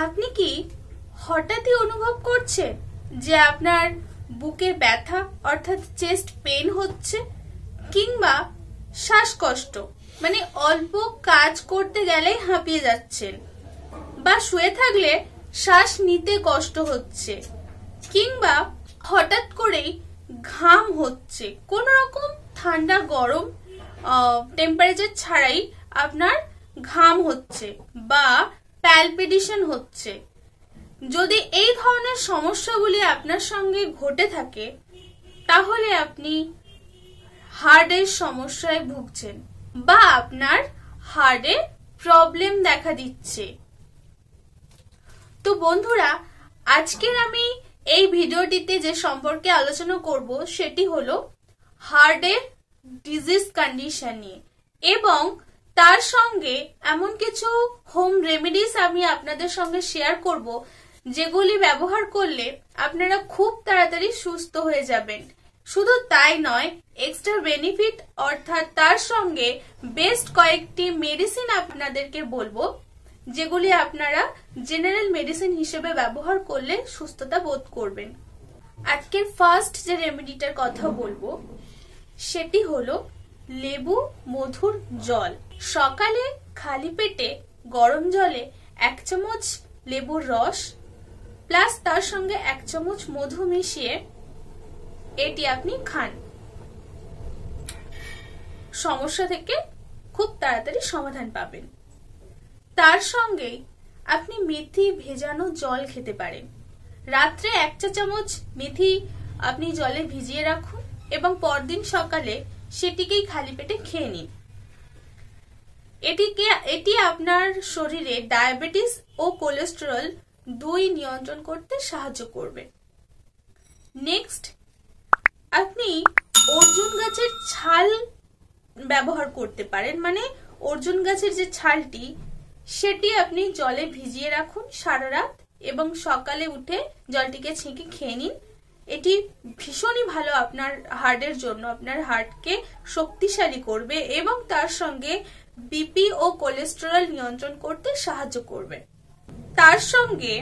আপনি কি হঠাৎই অনুভব করছেন যে আপনার বুকে ব্যথা অর্থাৎ চেস্ট পেন হচ্ছে, কিংবা শ্বাসকষ্ট মানে অল্প কাজ করতে গেলেই হাঁপিয়ে যাচ্ছেন, বা শুয়ে থাকলে শ্বাস নিতে কষ্ট হচ্ছে, কিংবা হঠাৎ করেই ঘাম হচ্ছে, কোন রকম ঠান্ডা গরম টেম্পারেচার ছাড়াই আপনার ঘাম হচ্ছে বা প্যালপিটেশন হচ্ছে। যদি এই ধরনের সমস্যাগুলি আপনার সঙ্গে ঘটে থাকে তাহলে আপনি হার্টের সমস্যায় ভুগছেন বা আপনার হার্টে প্রবলেম দেখা দিচ্ছে। তো বন্ধুরা, আজকের আমি এই ভিডিওটিতে যে সম্পর্কে আলোচনা করব সেটি হলো হার্টের ডিজিজ কন্ডিশন নিয়ে, এবং তার সঙ্গে এমন কিছু হোম রেমেডিস আমি আপনাদের সঙ্গে শেয়ার করব যেগুলি ব্যবহার করলে আপনারা খুব তাড়াতাড়ি সুস্থ হয়ে যাবেন। শুধু তাই নয়, এক্সট্রা বেনিফিট অর্থাৎ তার সঙ্গে বেস্ট কয়েকটি মেডিসিন আপনাদেরকে বলবো যেগুলি আপনারা জেনারেল মেডিসিন হিসেবে ব্যবহার করলে সুস্থতা বোধ করবেন। আজকের ফার্স্ট যে রেমেডিটার কথা বলবো সেটি হলো লেবু মধুর জল। সকালে খালি পেটে গরম জলে 1 চামচ লেবুর রস প্লাস তার সঙ্গে 1 চামচ মধু মিশিয়ে এটি আপনি খান। সমস্যা থেকে খুব তাড়াতাড়ি সমাধান পাবেন। তার সঙ্গে আপনি মেথি ভেজানো জল খেতে পারেন। রাত্রে 1 চা চামচ মেথি আপনি জলে ভিজিয়ে রাখুন এবং পরদিন সকালে সেটিকেই খালি পেটে খেয়ে নিন। এটি আপনার শরীরে ডায়াবেটিস ও কোলেস্টেরল দুই নিয়ন্ত্রণ করতে সাহায্য করবে। নেক্সট, আপনি অর্জুন গাছের ছাল ব্যবহার করতে পারেন। মানে অর্জুন গাছের যে ছালটি সেটি আপনি জলে ভিজিয়ে রাখুন সারা রাত এবং সকালে উঠে জলটিকে ছেঁকে খেয়ে নিন। এটি ভীষণই ভালো আপনার হার্টের জন্য, আপনার হার্টকে শক্তিশালী করবে এবং তার সঙ্গে বিপি ও কোলেস্টেরল নিয়ন্ত্রণ করতে সাহায্য করবে। তার সঙ্গে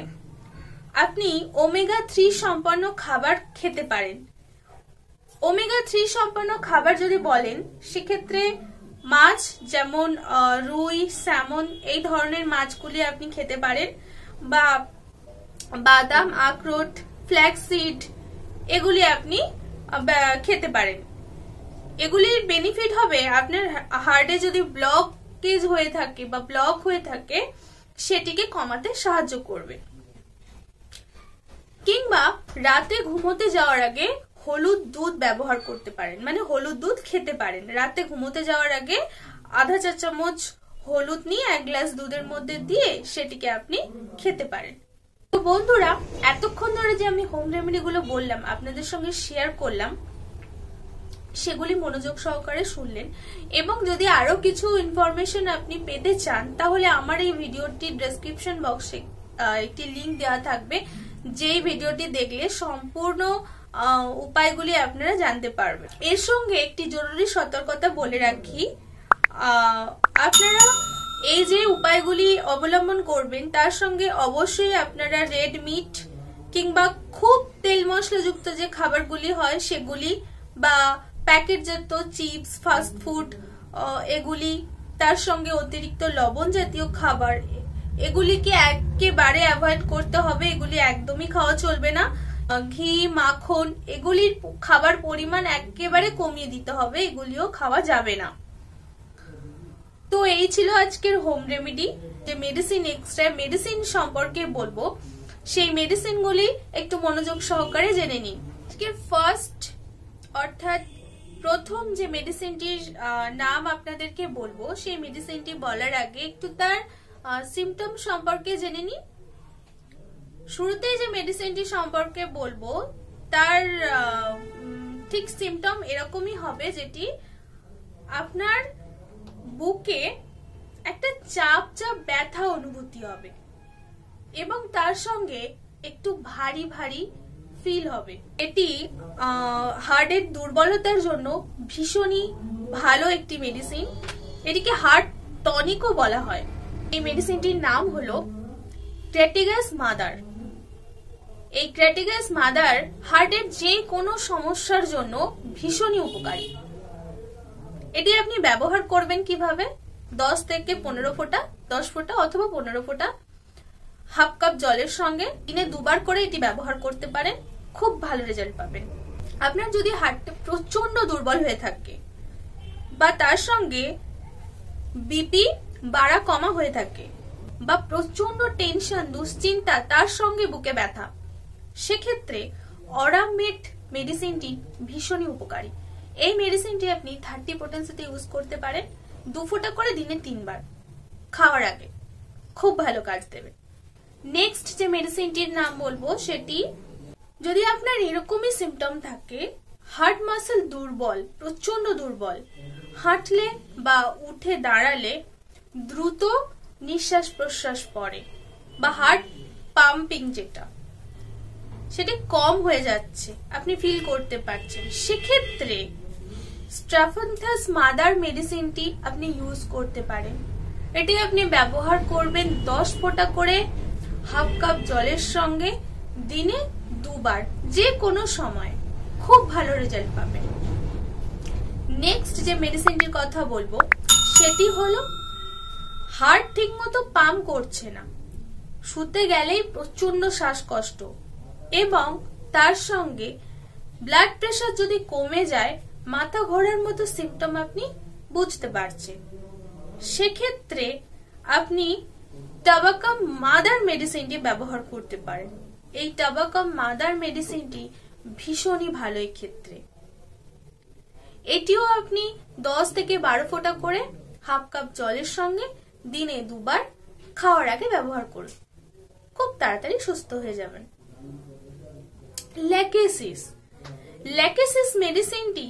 আপনি ওমেগা 3 সম্পন্ন খাবার খেতে পারেন। ওমেগা 3 সম্পন্ন খাবার যদি বলেন সেক্ষেত্রে মাছ যেমন রুই, স্যামন এই ধরনের মাছগুলি আপনি খেতে পারেন, বা বাদাম, আখরোট, ফ্ল্যাক্সিড এগুলি আপনি খেতে পারেন। এগুলির বেনিফিট হবে আপনার হার্টে যদি ব্লকেজ হয়ে থাকে বা ব্লক হয়ে থাকে সেটিকে কমাতে সাহায্য করবে। কিংবা রাতে ঘুমোতে যাওয়ার আগে হলুদ দুধ ব্যবহার করতে পারেন। মানে হলুদ দুধ খেতে পারেন। রাতে ঘুমোতে যাওয়ার আগে আধা চা চামচ হলুদ নিয়ে 1 গ্লাস দুধের মধ্যে দিয়ে সেটিকে আপনি খেতে পারেন। তো বন্ধুরা, এতক্ষণ ধরে যে আমি হোম রেমেডি গুলো বললাম, আপনাদের সঙ্গে শেয়ার করলাম, সেগুলি মনোযোগ সহকারে শুনলেন। এবং যদি আরো কিছু ইনফরমেশন আপনি পেতে চান তাহলে আমার এই ভিডিওটির ডেসক্রিপশন বক্সে একটি লিংক দেওয়া থাকবে, যেই ভিডিওটি দেখলে সম্পূর্ণ উপায়গুলি আপনারা জানতে পারবেন। এর সঙ্গে একটি জরুরি সতর্কতা বলে রাখি, আপনারা এই যে উপায়গুলি অবলম্বন করবেন তার সঙ্গে অবশ্যই আপনারা রেড মিট কিংবা খুব তেল মশলাযুক্ত যে খাবারগুলি হয় সেগুলি, বা প্যাকেটজাত চিপস, ফাস্ট ফুড এগুলি, তার সঙ্গে অতিরিক্ত লবণ জাতীয় খাবার এগুলিকে একেবারে অ্যাভয়েড করতে হবে। এগুলি একদমই খাওয়া চলবে না। ঘি, মাখন এগুলির খাবার পরিমাণ একেবারে কমিয়ে দিতে হবে, এগুলিও খাওয়া যাবে না। তো এই ছিল আজকের হোম রেমেডি। যে মেডিসিন, এক্সট্রা মেডিসিন সম্পর্কে বলবো সেই মেডিসিনগুলি একটু মনোযোগ সহকারে জেনে নিন। আজকের ফার্স্ট অর্থাৎ প্রথম যে মেডিসিনটির নাম আপনাদেরকে বলবো সেই মেডিসিনটি বলার আগে একটু তার সিমটম সম্পর্কে জেনে নিন। শুরুতে যে মেডিসিনটি সম্পর্কে বলবো তার ঠিক সিমটম এরকমই হবে, যেটি আপনার বুকে একটা চাপ চাপ ব্যথা অনুভূতি হবে এবং তার সঙ্গে একটু ভারী ভারী ফিল হবে। এটি হার্টের দুর্বলতার জন্য ভীষণই ভালো একটি মেডিসিন। এটিকে হার্ট টনিকও বলা হয়। এই মেডিসিনটির নাম হলো ক্রেটিগাস মাদার। এই ক্রেটিগাস মাদার হার্টের যে কোনো সমস্যার জন্য ভীষণই উপকারী। এটি আপনি ব্যবহার করবেন কিভাবে? 10 থেকে 15 ফোঁটা, 10 ফোঁটা অথবা 15 ফোঁটা হাফ কাপ জলের সঙ্গে দিনে 2 বার করে এটি ব্যবহার করতে পারেন, খুব ভালো রেজাল্ট পাবেন। আপনার যদি হার্টটা প্রচন্ড দুর্বল হয়ে থাকে বা তার সঙ্গে বিপি বাড়া কমা হয়ে থাকে বা প্রচন্ড টেনশন, দুশ্চিন্তা, তার সঙ্গে বুকে ব্যথা, সেক্ষেত্রে অরামেট মেডিসিনটি ভীষণই উপকারী। এই মেডিসিনটি আপনি 30 পোটেন্সিতে ইউজ করতে পারেন, 2 ফোঁটা করে দিনে 3 বার খাওয়ার আগে, খুব ভালো কাজ দেবে। নেক্সট যে মেডিসিনটির নাম বলবো সেটি, যদি আপনার এরকমই সিমটম থাকে, হার্ট মাসেল দুর্বল, প্রচন্ড দুর্বল, হাঁটলে বা উঠে দাঁড়ালে দ্রুত নিঃশ্বাস প্রশ্বাস পড়ে বা হার্ট পাম্পিং যেটা সেটা কম হয়ে যাচ্ছে, আপনি ফিল করতে পারছেন, সেক্ষেত্রে স্ট্রাফান্থাস মাদার মেডিসিনটি আপনি ইউজ করতে পারেন। এটি আপনি ব্যবহার করবেন 10 ফোঁটা করে হাফ কাপ জলের সঙ্গে দিনে 2 বার, যে কোনো সময়, খুব ভালো রেজাল্ট পাবেন। নেক্সট যে মেডিসিনটির কথা বলবো সেটি হলো, হার্ট ঠিক মতো পাম্প করছে না, শুতে গেলেই প্রচন্ড শ্বাসকষ্ট এবং তার সঙ্গে ব্লাড প্রেশার যদি কমে যায়, মাথা ঘোরার মতো সিমটম আপনি বুঝতে পারছেন, সেক্ষেত্রে আপনি টাবাকাম মাদার মেডিসিনটি ব্যবহার করতে পারেন। এই টাবাকাম মাদার মেডিসিনটি ভীষণই ভালো এই ক্ষেত্রে। এটিও আপনি 10 থেকে 12 ফোঁটা করে হাফ কাপ জলের সঙ্গে দিনে 2 বার খাওয়ার আগে ব্যবহার করুন, খুব তাড়াতাড়ি সুস্থ হয়ে যাবেন। ল্যাকেসিস মেডিসিনটি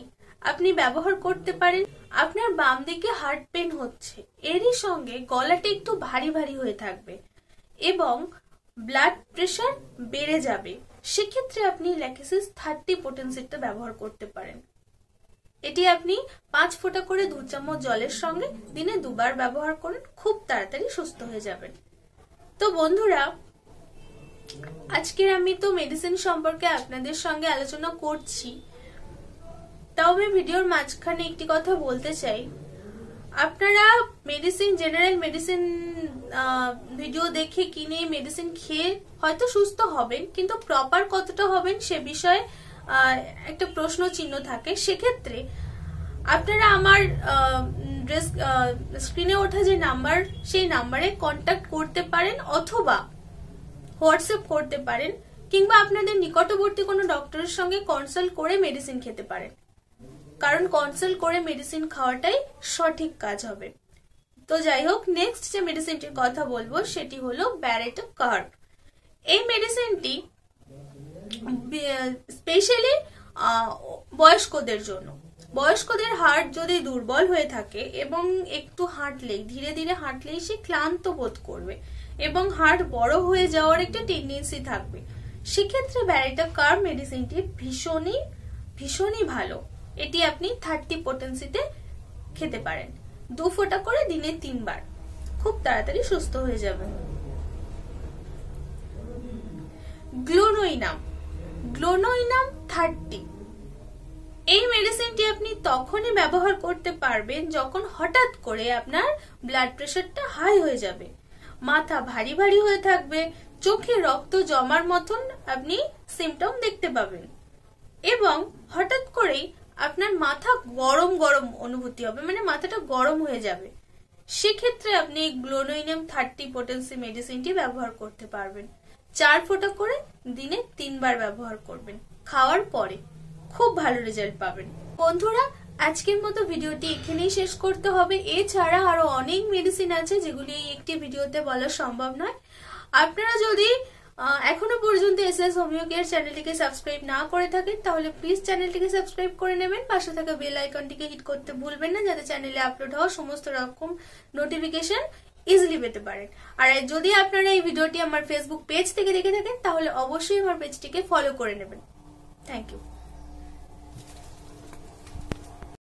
আপনি ব্যবহার করতে পারেন, আপনার বাম দিকে হার্ট পেন হচ্ছে, এরই সঙ্গে গলাটা একটু ভারী ভারী হয়ে থাকবে এবং ব্লাড প্রেশার বেড়ে যাবে, সেক্ষেত্রে আপনি ল্যাকেসিস 30 পোটেন্সিটা ব্যবহার করতে পারেন। এটি আপনি 5 ফোঁটা করে 2 চামচ জলের সঙ্গে দিনে 2 বার ব্যবহার করুন, খুব তাড়াতাড়ি সুস্থ হয়ে যাবেন। তো বন্ধুরা, আজকের আমি তো মেডিসিন সম্পর্কে আপনাদের সঙ্গে আলোচনা করছি, তাও আমি ভিডিওর মাঝখানে একটি কথা বলতে চাই। আপনারা মেডিসিন, জেনারেল মেডিসিন ভিডিও দেখে কিনে মেডিসিন খেয়ে হয়তো সুস্থ হবেন, কিন্তু প্রপার কতটা হবেন সে বিষয়ে একটা প্রশ্ন চিহ্ন থাকে। সেক্ষেত্রে আপনারা আমার স্ক্রিনে ওঠা যে নাম্বার, সেই নাম্বারে কন্ট্যাক্ট করতে পারেন অথবা হোয়াটসঅ্যাপ করতে পারেন, কিংবা আপনাদের নিকটবর্তী কোনো ডক্টরের সঙ্গে কনসাল্ট করে মেডিসিন খেতে পারেন, কারণ কনসাল্ট করে মেডিসিন খাওয়াটাই সঠিক কাজ হবে। তো যাই হোক, নেক্সট যে মেডিসিনটির কথা বলবো সেটি হলো ব্যারেটো কার্ব। এই মেডিসিনটি স্পেশালি বয়স্কদের জন্য। বয়স্কদের হার্ট যদি দুর্বল হয়ে থাকে এবং একটু হাঁটলেই, ধীরে ধীরে হাঁটলেই সে ক্লান্ত বোধ করবে এবং হার্ট বড় হয়ে যাওয়ার একটা টেন্ডেন্সি থাকবে, সেক্ষেত্রে ব্যারেটো কার্ব মেডিসিনটি ভীষণই ভালো। এটি আপনি 30 পোটেন্সিতে খেতে পারেন, 2 ফোঁটা করে দিনে 3 বার, খুব তাড়াতাড়ি সুস্থ হয়ে যাবেন। গ্লোনোইনাম 30, এই মেডিসিনটি আপনি তখনই ব্যবহার করতে পারবেন যখন হঠাৎ করে আপনার ব্লাড প্রেশারটা হাই হয়ে যাবে, মাথা ভারী ভারী হয়ে থাকবে, চোখে রক্ত জমার মতন আপনি সিমটম দেখতে পাবেন এবং হঠাৎ করেই আপনার মাথা গরম গরম অনুভূতি হবে, মানে মাথাটা গরম হয়ে যাবে, সেক্ষেত্রে আপনি গ্লোনোইনাম 30 পোটেন্সি মেডিসিনটি ব্যবহার করতে পারবেন। 4 ফোঁটা করে দিনে 3 বার ব্যবহার করবেন, খাওয়ার পরে খুব ভালো রেজাল্ট পাবেন। বন্ধুরা, আজকের মতো ভিডিওটি এখানেই শেষ করতে হবে। এছাড়া আরো অনেক মেডিসিন আছে যেগুলি একটি ভিডিওতে বলা সম্ভব নয়। আপনারা যদি এখনো পর্যন্ত এসএস হোমিও কেয়ার চ্যানেলটিকে সাবস্ক্রাইব না করে থাকেন, তাহলে প্লিজ চ্যানেলটিকে সাবস্ক্রাইব করে নেবেন, পাশে থাকা বেল আইকনটিকে হিট করতে ভুলবেন না, যাতে চ্যানেলে আপলোড হওয়া সমস্ত রকম নোটিফিকেশন ইজিলি পেতে পারেন। আর যদি আপনারা এই ভিডিওটি আমার ফেসবুক পেজ থেকে দেখে থাকেন, তাহলে অবশ্যই আমার পেজটিকে ফলো করে নেবেন। Thank you.